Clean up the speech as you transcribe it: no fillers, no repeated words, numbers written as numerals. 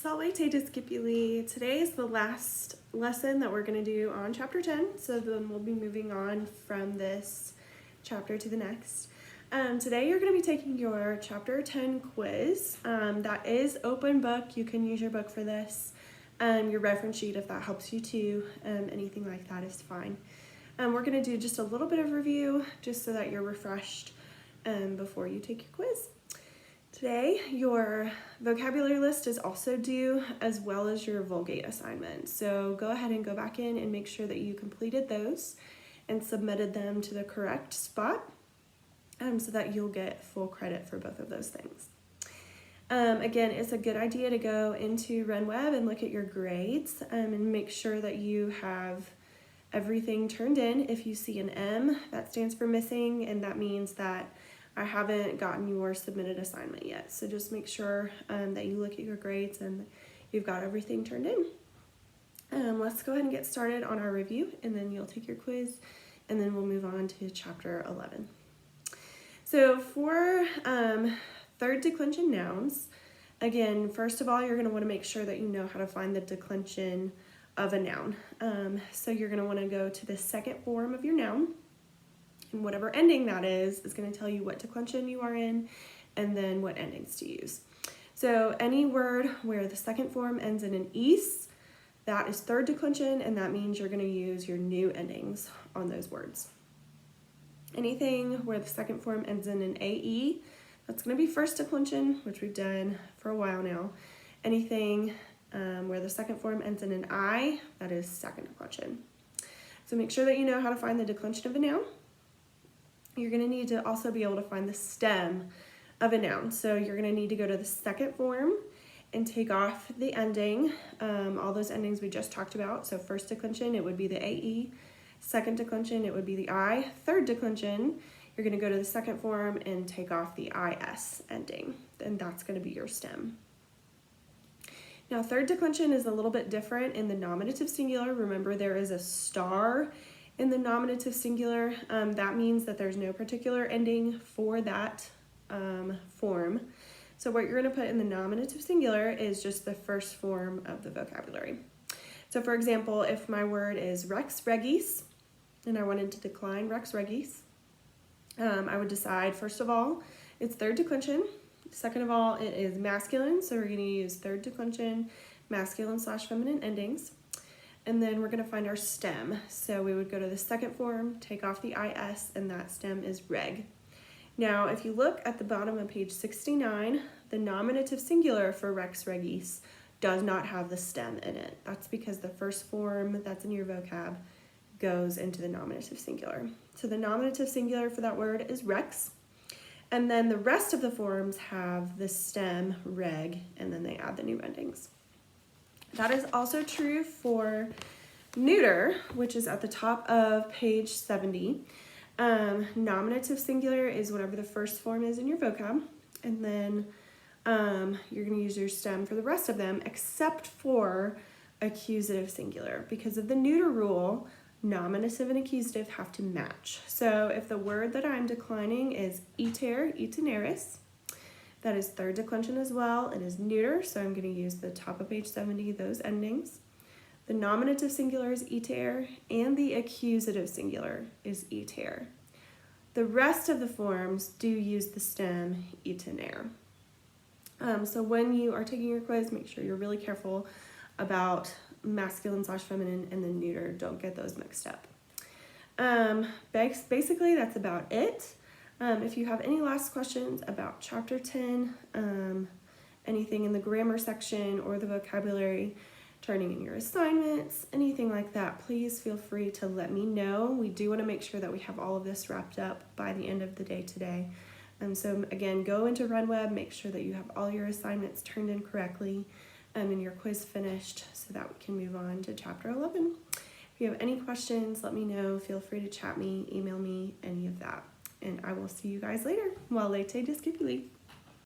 Salve discipuli. Today is the last lesson that we're going to do on chapter 10. So then we'll be moving on from this chapter to the next. Today you're going to be taking your chapter 10 quiz. That is open book. You can use your book for this. Your reference sheet if that helps you too. Anything like that is fine. We're going to do just a little bit of review just so that you're refreshed before you take your quiz. Today, your vocabulary list is also due, as well as your Vulgate assignment. So go ahead and go back in and make sure that you completed those and submitted them to the correct spot so that you'll get full credit for both of those things. Again, it's a good idea to go into RenWeb and look at your grades and make sure that you have everything turned in. If you see an M, that stands for missing, and that means that I haven't gotten your submitted assignment yet. So just make sure that you look at your grades and you've got everything turned in. Let's go ahead and get started on our review, and then you'll take your quiz, and then we'll move on to chapter 11. So for third declension nouns, again, first of all, you're going to want to make sure that you know how to find the declension of a noun. So you're going to want to go to the second form of your noun. And whatever ending that is going to tell you what declension you are in and then what endings to use. So any word where the second form ends in an "-ese", that is third declension, and that means you're going to use your new endings on those words. Anything where the second form ends in an "-ae", that's going to be first declension, which we've done for a while now. Anything where the second form ends in an "-i", that is second declension. So make sure that you know how to find the declension of a noun. You're going to need to also be able to find the stem of a noun. So you're going to need to go to the second form and take off the ending, all those endings we just talked about. So first declension, it would be the "ae". Second declension, it would be the "i". Third declension, you're going to go to the second form and take off the "is" ending, and that's going to be your stem. Now, third declension is a little bit different in the nominative singular. Remember, there is a star in the nominative singular. That means that there's no particular ending for that form. So what you're going to put in the nominative singular is just the first form of the vocabulary. So for example, if my word is rex regis and I wanted to decline rex regis, I would decide, first of all, it's third declension. Second of all, it is masculine, so we're going to use third declension, masculine/feminine endings. And then we're going to find our stem. So we would go to the second form, take off the "is", and that stem is reg. Now, if you look at the bottom of page 69, the nominative singular for rex regis does not have the stem in it. That's because the first form that's in your vocab goes into the nominative singular. So the nominative singular for that word is rex. And then the rest of the forms have the stem reg, and then they add the new endings. That is also true for neuter, which is at the top of page 70. Nominative singular is whatever the first form is in your vocab, and then you're going to use your stem for the rest of them, except for accusative singular. Because of the neuter rule, nominative and accusative have to match. So if the word that I'm declining is iter, itineris, that is third declension as well. It is neuter, so I'm going to use the top of page 70, those endings. The nominative singular is iter, and the accusative singular is iter. The rest of the forms do use the stem itenere. So when you are taking your quiz, make sure you're really careful about masculine/feminine and the neuter. Don't get those mixed up. Basically, that's about it. If you have any last questions about chapter 10, anything in the grammar section or the vocabulary, turning in your assignments, anything like that, please feel free to let me know. We do want to make sure that we have all of this wrapped up by the end of the day today. So again, go into RenWeb, make sure that you have all your assignments turned in correctly and your quiz finished so that we can move on to chapter 11. If you have any questions, let me know. Feel free to chat me, email me, any of that. And I will see you guys later. Valete discipuli.